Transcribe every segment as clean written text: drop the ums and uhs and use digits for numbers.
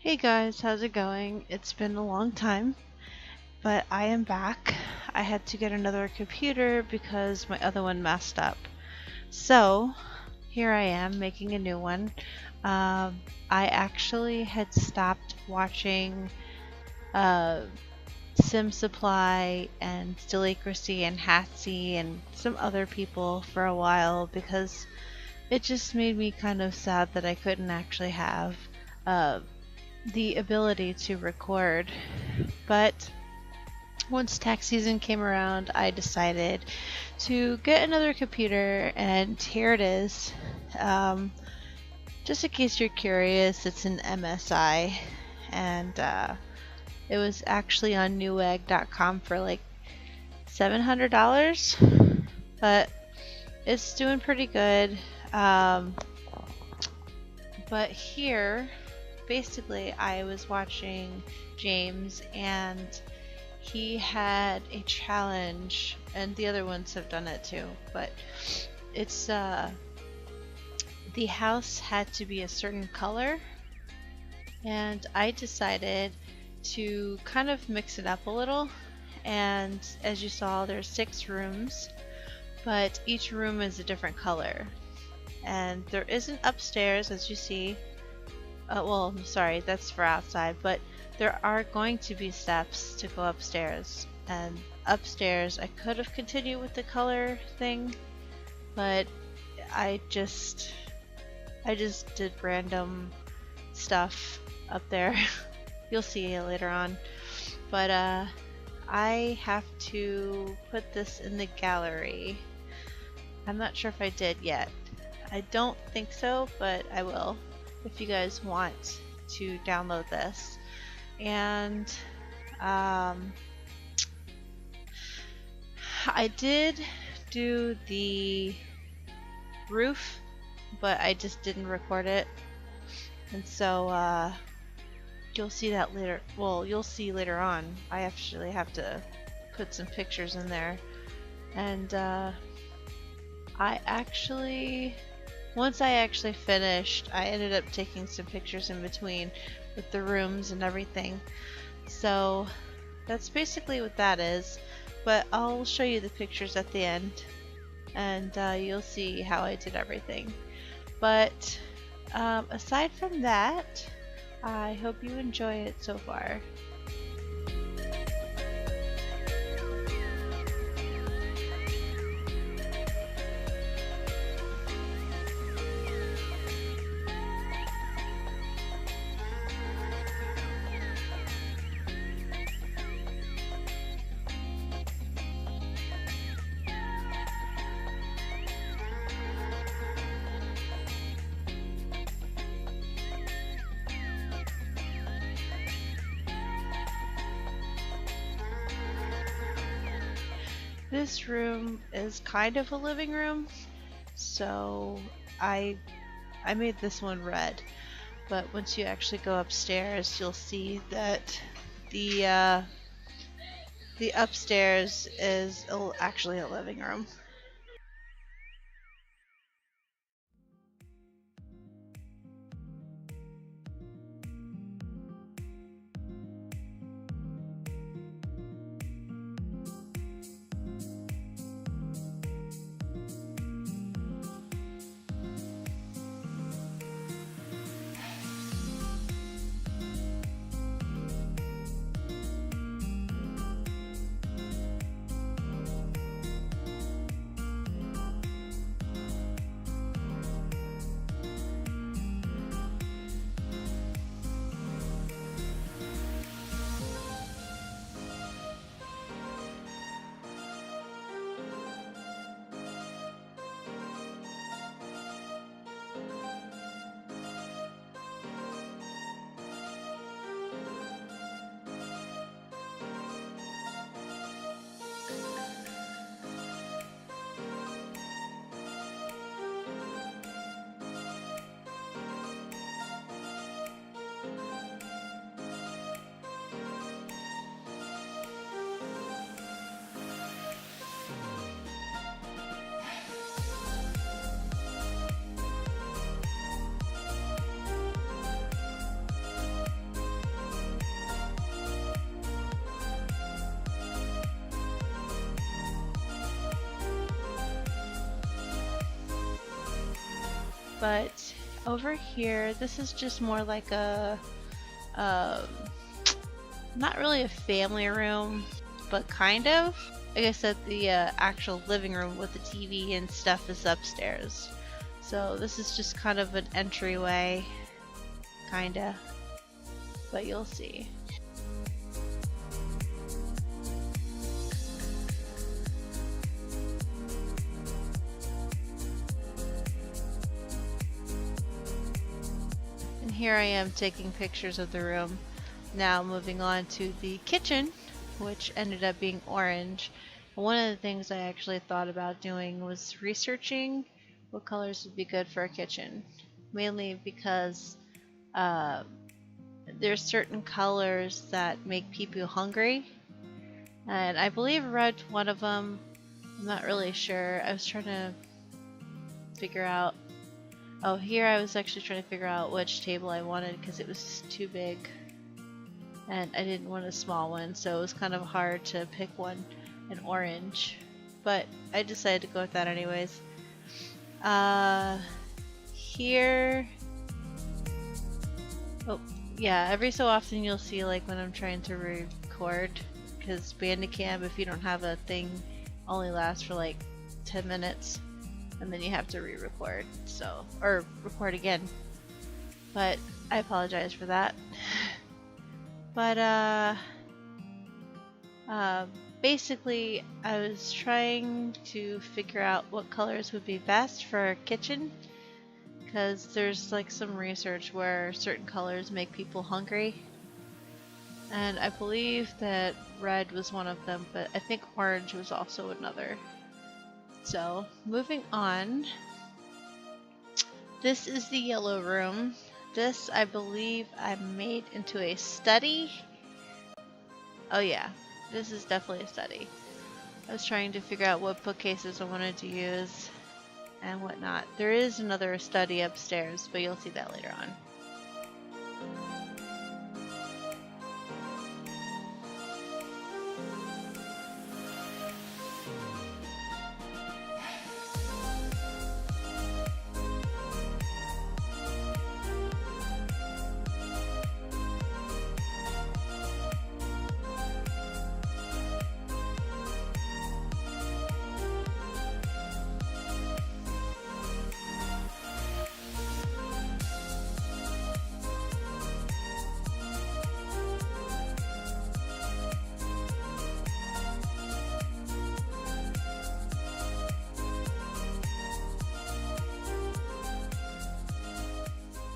Hey guys, how's it going? It's been a long time, but I am back. I had to get another computer because my other one messed up. So, here I am making a new one. I actually had stopped watching uh, Sim Supply and Stillacracy and Hatsy and some other people for a while because it just made me kind of sad that I couldn't actually have uh, the ability to record. But once tax season came around, I decided to get another computer, and here it is. Um, just in case you're curious, it's an MSI, and it was actually on Newegg.com for like $700, but it's doing pretty good. But here, basically, I was watching James, and he had a challenge, and the other ones have done it too, but it's the house had to be a certain color, and I decided to kind of mix it up a little. And as you saw, there's 6 rooms, but each room is a different color, and there isn't upstairs, as you see. Well, sorry, that's for outside, but there are going to be steps to go upstairs. And upstairs, I could have continued with the color thing, but I just did random stuff up there. You'll see it later on. But I have to put this in the gallery. I'm not sure if I did yet. I don't think so, but I will if you guys want to download this. And I did do the roof, but I just didn't record it, and so you'll see that later. Well, you'll see later on. I actually have to put some pictures in there, and once I actually finished, I ended up taking some pictures in between with the rooms and everything. So that's basically what that is, but I'll show you the pictures at the end, and you'll see how I did everything. But aside from that, I hope you enjoy it so far. This room is kind of a living room, so I made this one red. But once you actually go upstairs, you'll see that the upstairs is actually a living room. But over here, this is just more like a, um, not really a family room, but kind of. Like I said, the actual living room with the TV and stuff is upstairs. So this is just kind of an entryway, kinda, but you'll see. And here I am taking pictures of the room. Now moving on to the kitchen, which ended up being orange. One of the things I actually thought about doing was researching what colors would be good for a kitchen, mainly because there's certain colors that make people hungry, and I believe red's one of them. I'm not really sure. I was trying to figure out, oh, here I was actually trying to figure out which table I wanted because it was too big and I didn't want a small one, so it was kind of hard to pick one in orange, but I decided to go with that anyways. Here, oh yeah, every so often you'll see like when I'm trying to record, because Bandicam, if you don't have a thing, only lasts for like 10 minutes and then you have to re-record, so, or record again, but I apologize for that. But basically, I was trying to figure out what colors would be best for a kitchen, because there's like some research where certain colors make people hungry, and I believe that red was one of them, but I think orange was also another. So moving on, this is the yellow room. This, I believe, I made into a study. Oh yeah, this is definitely a study. I was trying to figure out what bookcases I wanted to use and whatnot. There is another study upstairs, but you'll see that later on.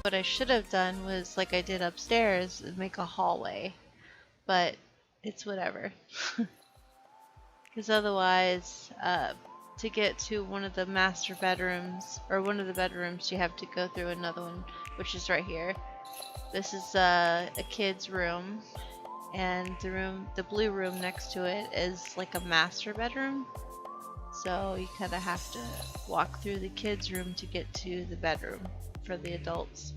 What I should have done was, like I did upstairs, make a hallway, but it's whatever. Because otherwise, to get to one of the master bedrooms, or one of the bedrooms, you have to go through another one, which is right here. This is a kid's room, and the blue room next to it is like a master bedroom. So you kind of have to walk through the kids' room to get to the bedroom for the adults.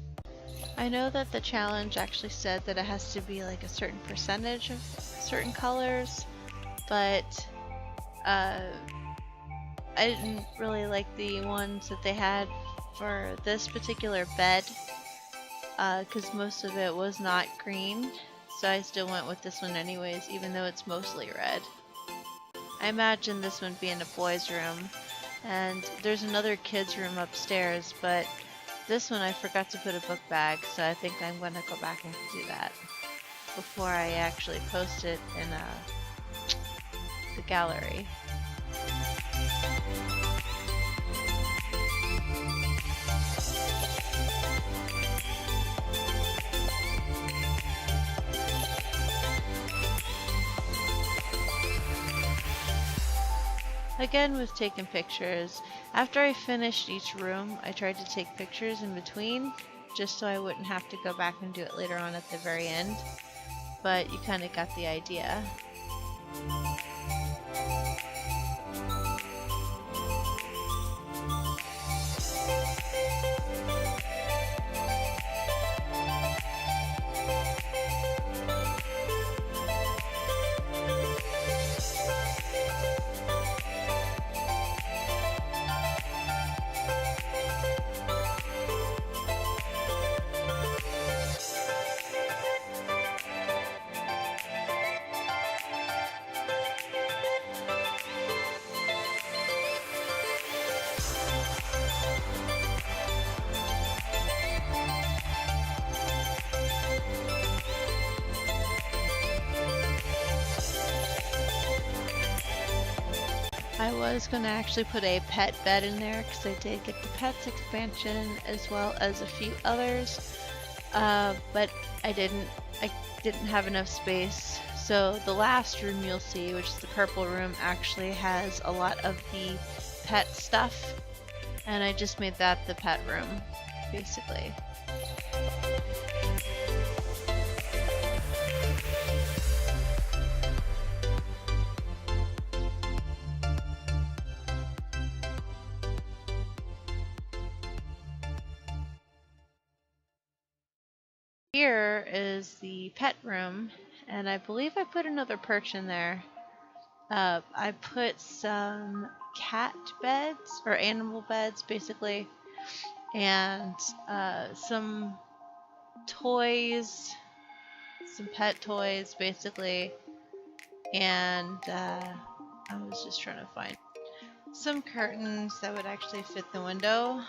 I know that the challenge actually said that it has to be like a certain percentage of certain colors, but I didn't really like the ones that they had for this particular bed, because most of it was not green, so I still went with this one anyways, even though it's mostly red. I imagine this one being a boys' room, and there's another kids' room upstairs, but this one I forgot to put a book bag, so I think I'm going to go back and do that before I actually post it in the gallery. Again with taking pictures, after I finished each room, I tried to take pictures in between, just so I wouldn't have to go back and do it later on at the very end, but you kind of got the idea. I was going to actually put a pet bed in there because I did get the pets expansion as well as a few others, but I didn't have enough space. So the last room you'll see, which is the purple room, actually has a lot of the pet stuff, and I just made that the pet room, basically. Here is the pet room, and I believe I put another perch in there. I put some cat beds, or animal beds basically, and some toys, some pet toys basically, and I was just trying to find some curtains that would actually fit the window,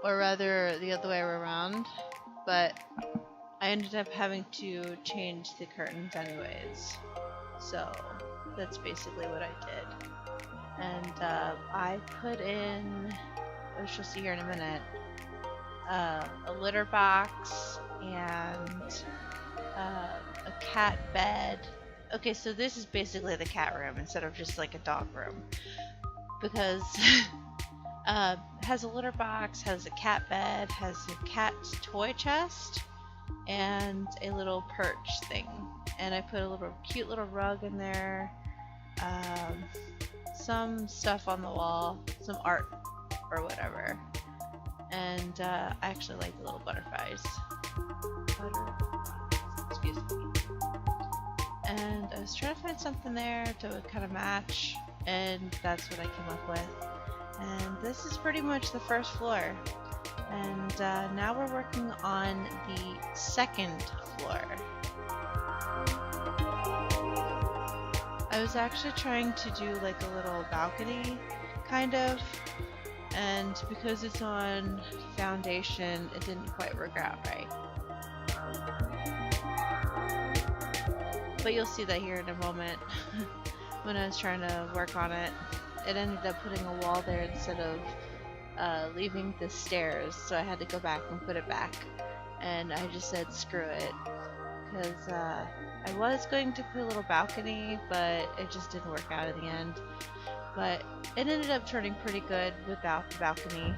or rather the other way around, but I ended up having to change the curtains anyways, so that's basically what I did. And I put in, which you'll see here in a minute, a litter box and a cat bed. Okay, so this is basically the cat room instead of just like a dog room, because it has a litter box, has a cat bed, has a cat's toy chest, and a little perch thing. And I put a little cute little rug in there, some stuff on the wall, some art or whatever. And I actually like the little butterflies. Excuse me. And I was trying to find something there to kind of match, and that's what I came up with. And this is pretty much the first floor. And now we're working on the second floor. I was actually trying to do like a little balcony, kind of, and because it's on foundation, it didn't quite work out right. But you'll see that here in a moment. When I was trying to work on it, it ended up putting a wall there instead of leaving the stairs, so I had to go back and put it back, and I just said screw it, because I was going to put a little balcony, but it just didn't work out in the end. But it ended up turning pretty good without the balcony.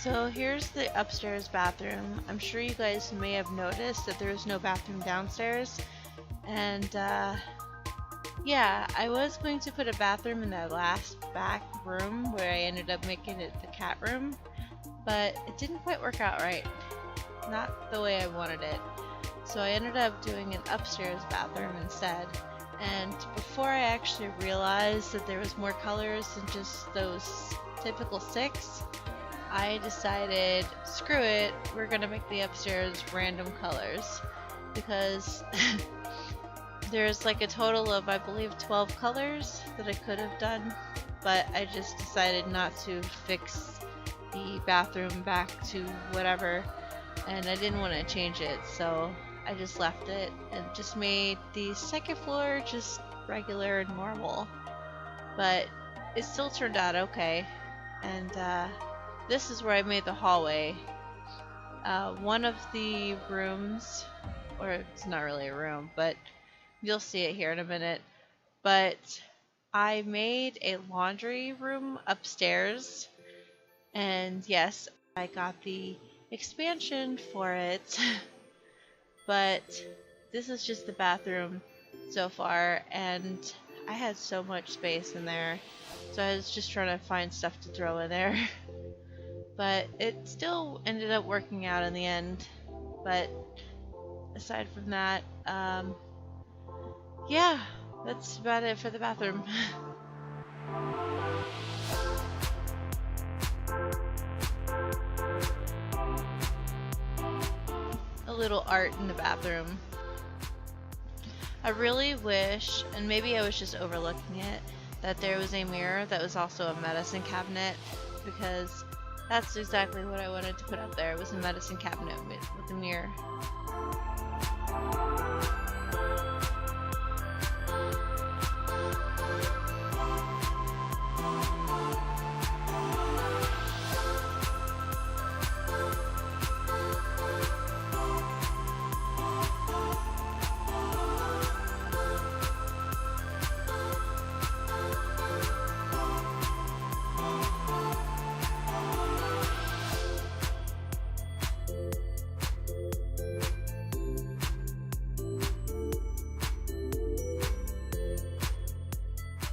So here's the upstairs bathroom. I'm sure you guys may have noticed that there is no bathroom downstairs. And yeah, I was going to put a bathroom in that last back room where I ended up making it the cat room, but it didn't quite work out right. Not the way I wanted it. So I ended up doing an upstairs bathroom instead. And before I actually realized that there was more colors than just those typical 6, I decided, screw it, we're gonna make the upstairs random colors, because there's like a total of, I believe, 12 colors that I could have done, but I just decided not to fix the bathroom back to whatever, and I didn't want to change it, so I just left it and just made the second floor just regular and normal. But it still turned out okay, and this is where I made the hallway. One of the rooms, or it's not really a room, but you'll see it here in a minute, but I made a laundry room upstairs, and yes, I got the expansion for it, but this is just the bathroom so far, and I had so much space in there, so I was just trying to find stuff to throw in there. But it still ended up working out in the end. But aside from that, yeah, that's about it for the bathroom. A little art in the bathroom. I really wish, and maybe I was just overlooking it, that there was a mirror that was also a medicine cabinet, because that's exactly what I wanted to put up there. It was a medicine cabinet with a mirror.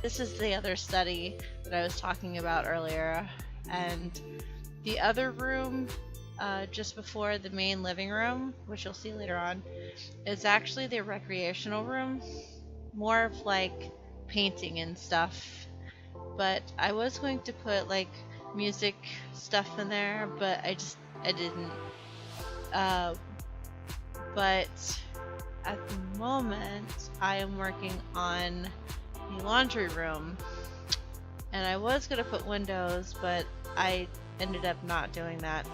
This is the other study that I was talking about earlier, and the other room, just before the main living room, which you'll see later on, is actually the recreational room, more of like painting and stuff. But I was going to put like music stuff in there, but I didn't. But at the moment, I am working on the laundry room, and I was gonna put windows, but I ended up not doing that.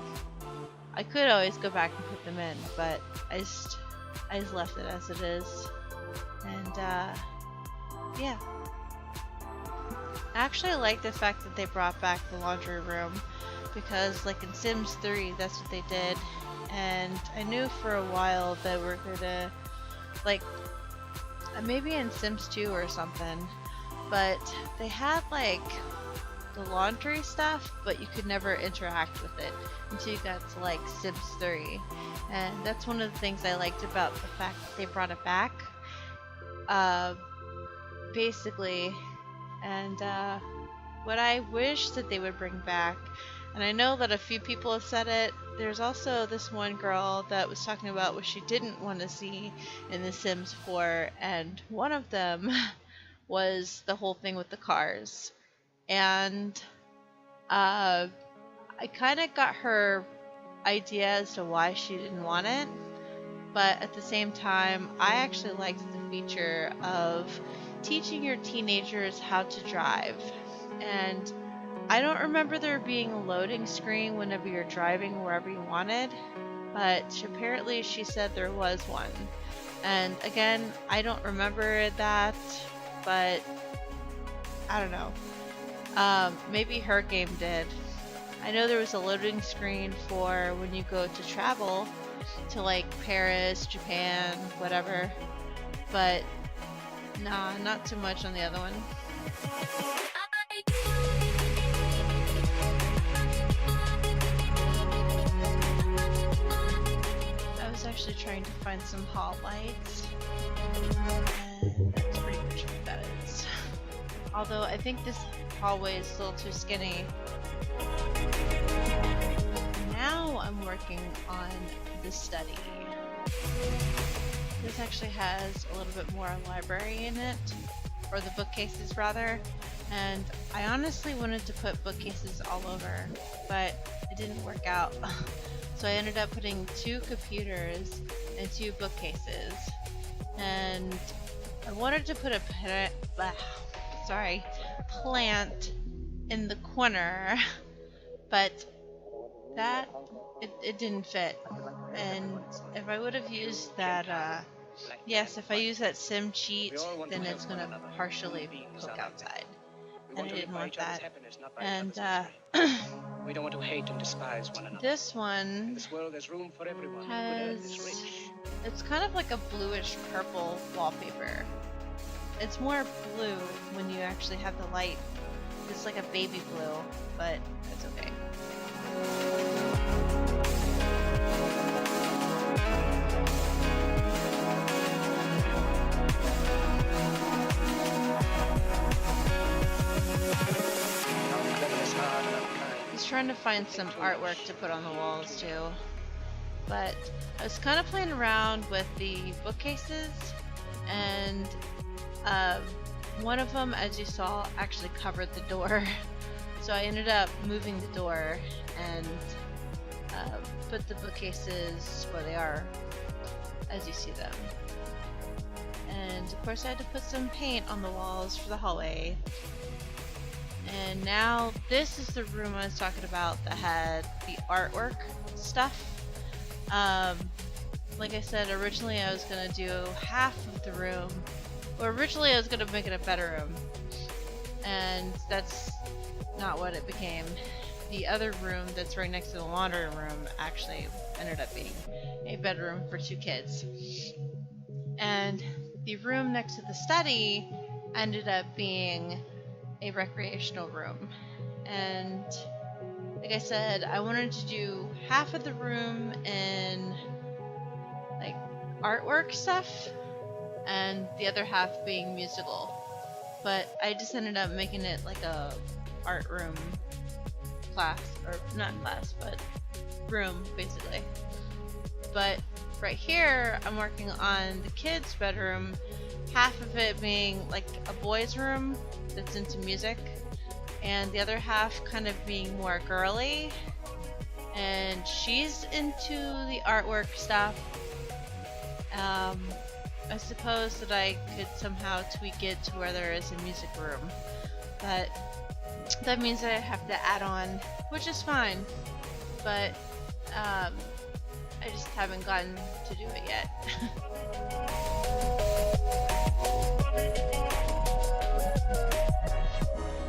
I could always go back and put them in, but I just left it as it is. And yeah. I actually like the fact that they brought back the laundry room, because like in Sims 3 that's what they did, and I knew for a while that we're gonna, like, maybe in Sims 2 or something, but they had like the laundry stuff, but you could never interact with it until you got to like Sims 3. And that's one of the things I liked about the fact that they brought it back, basically. And what I wish that they would bring back, and I know that a few people have said it, there's also this one girl that was talking about what she didn't want to see in The Sims 4, and one of them was the whole thing with the cars. And I kind of got her idea as to why she didn't want it, but at the same time, I actually liked the feature of teaching your teenagers how to drive. And I don't remember there being a loading screen whenever you're driving wherever you wanted, but apparently she said there was one. And again, I don't remember that, but I don't know. Maybe her game did. I know there was a loading screen for when you go to travel to like Paris, Japan, whatever, but nah, not too much on the other one. I was actually trying to find some hall lights, and that's pretty much what that is. Although I think this hallway is a little too skinny. Now I'm working on the study. This actually has a little bit more library in it, or the bookcases rather, and I honestly wanted to put bookcases all over, but it didn't work out. So I ended up putting 2 computers and 2 bookcases, and I wanted to put a plant in the corner, but that it didn't fit. And if I would have used that yes, if I use that sim cheat, then it's gonna partially poke outside, and I didn't want that. And we don't want to hate and despise one another. This one In this world, there's room for everyone. has, it's kind of like a bluish purple wallpaper. It's more blue when you actually have the light. It's like a baby blue, but that's okay. I was trying to find some artwork to put on the walls too, but I was kind of playing around with the bookcases, and one of them, as you saw, actually covered the door. So I ended up moving the door and put the bookcases where they are, as you see them. And of course I had to put some paint on the walls for the hallway. And now this is the room I was talking about that had the artwork stuff. Like I said, originally I was gonna do half of the room. Well, originally I was gonna make it a bedroom, and that's not what it became. The other room that's right next to the laundry room actually ended up being a bedroom for 2 kids. And the room next to the study ended up being a recreational room. And like I said, I wanted to do half of the room in like artwork stuff and the other half being musical. But I just ended up making it like a art room class, or not class, but room basically. But right here I'm working on the kids' bedroom, half of it being like a boys' room that's into music, and the other half kind of being more girly, and she's into the artwork stuff. I suppose that I could somehow tweak it to where there is a music room, but that means that I have to add on, which is fine, but I just haven't gotten to do it yet.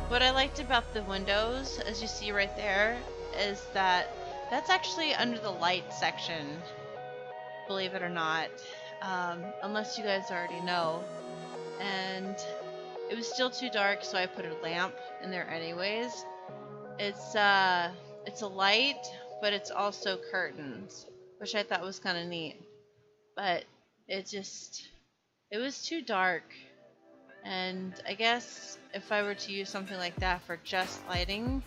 What I liked about the windows, as you see right there, is that that's actually under the light section, believe it or not, unless you guys already know. And it was still too dark, so I put a lamp in there anyways. It's a light, but it's also curtains, which I thought was kind of neat. But it was too dark. And I guess if I were to use something like that for just lighting,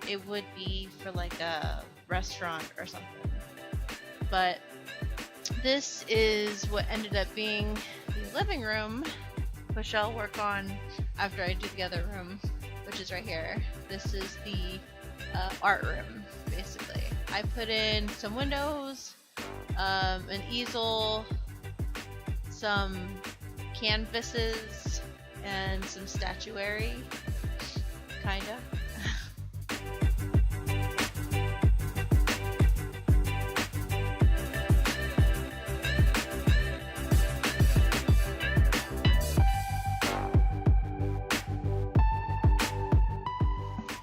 it would be for like a restaurant or something. But this is what ended up being the living room, which I'll work on after I do the other room, which is right here. This is the art room, basically. I put in some windows, an easel, some canvases, and some statuary, kinda.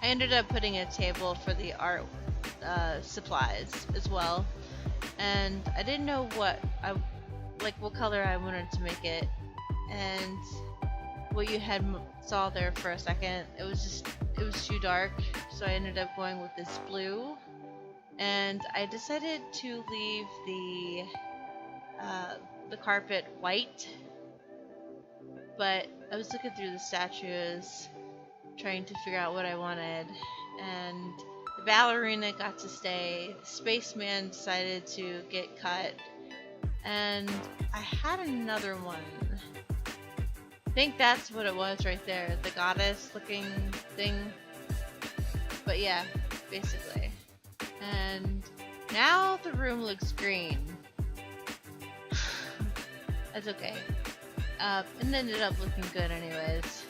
I ended up putting a table for the art supplies as well, and I didn't know what color I wanted to make it, and what you had saw there for a second, it was too dark, so I ended up going with this blue, and I decided to leave the carpet white, but I was looking through the statues trying to figure out what I wanted, and the ballerina got to stay, the spaceman decided to get cut, and I had another one. I think that's what it was right there, the goddess looking thing. But yeah, basically. And now the room looks green. That's okay. It ended up looking good anyways.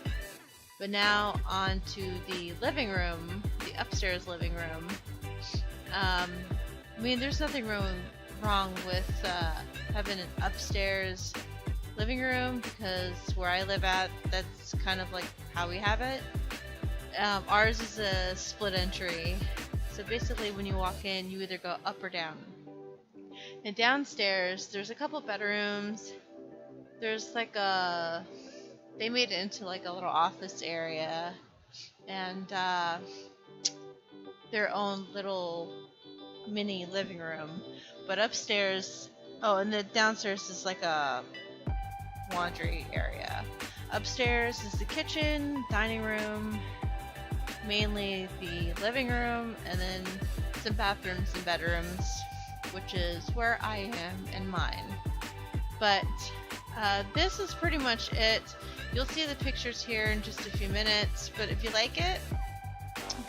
But now on to the living room, the upstairs living room. I mean, there's nothing wrong with having an upstairs living room, because where I live at, that's kind of like how we have it. Ours is a split entry, so basically when you walk in, you either go up or down. And downstairs, there's a couple bedrooms. There's like they made it into like a little office area, and their own little mini living room. But upstairs, and the downstairs is like a laundry area. Upstairs is the kitchen, dining room, mainly the living room, and then some bathrooms and bedrooms, which is where I am in mine. But this is pretty much it. You'll see the pictures here in just a few minutes, but if you like it,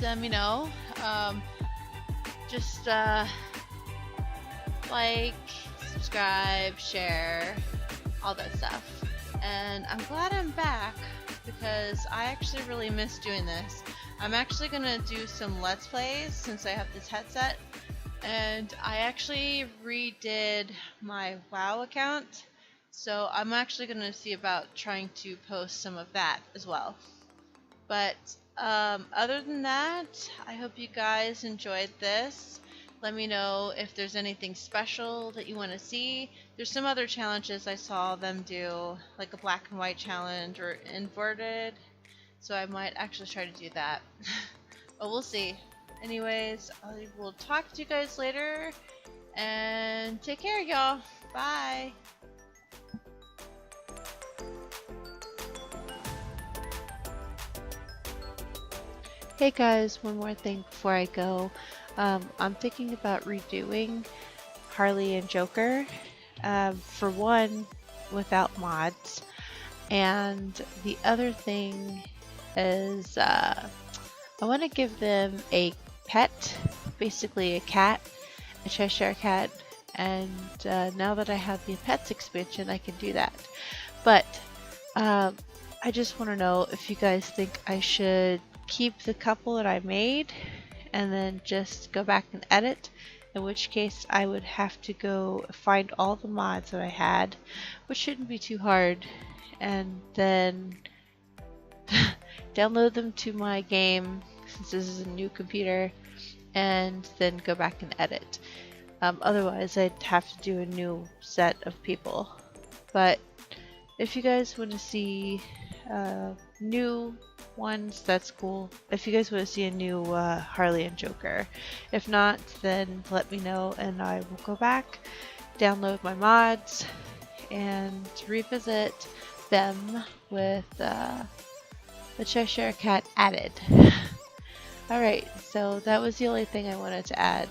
let me know. Just like, subscribe, share, all that stuff. And I'm glad I'm back because I actually really miss doing this. I'm actually gonna do some Let's Plays since I have this headset, and I actually redid my WoW account, so I'm actually gonna see about trying to post some of that as well. But other than that, I hope you guys enjoyed this. Let me know if there's anything special that you want to see. There's some other challenges I saw them do, like a black and white challenge or inverted, so I might actually try to do that. But we'll see. Anyways, I will talk to you guys later, and take care, y'all. Bye. Hey guys, one more thing before I go. I'm thinking about redoing Harley and Joker. For one, without mods. And the other thing is I want to give them a pet, basically a cat, a Cheshire cat. And now that I have the pets expansion, I can do that. But I just want to know if you guys think I should keep the couple that I made and then just go back and edit, in which case I would have to go find all the mods that I had, which shouldn't be too hard, and then download them to my game since this is a new computer, and then go back and edit. Otherwise I'd have to do a new set of people. But if you guys want to see new ones, that's cool. If you guys want to see a new Harley and Joker. If not, then let me know and I will go back, download my mods, and revisit them with the Cheshire Cat added. Alright, so that was the only thing I wanted to add.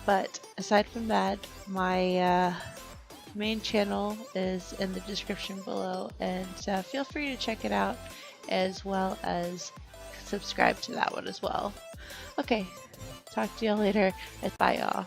But aside from that, my main channel is in the description below, and feel free to check it out as well as subscribe to that one as well. Okay, talk to y'all later, and bye y'all.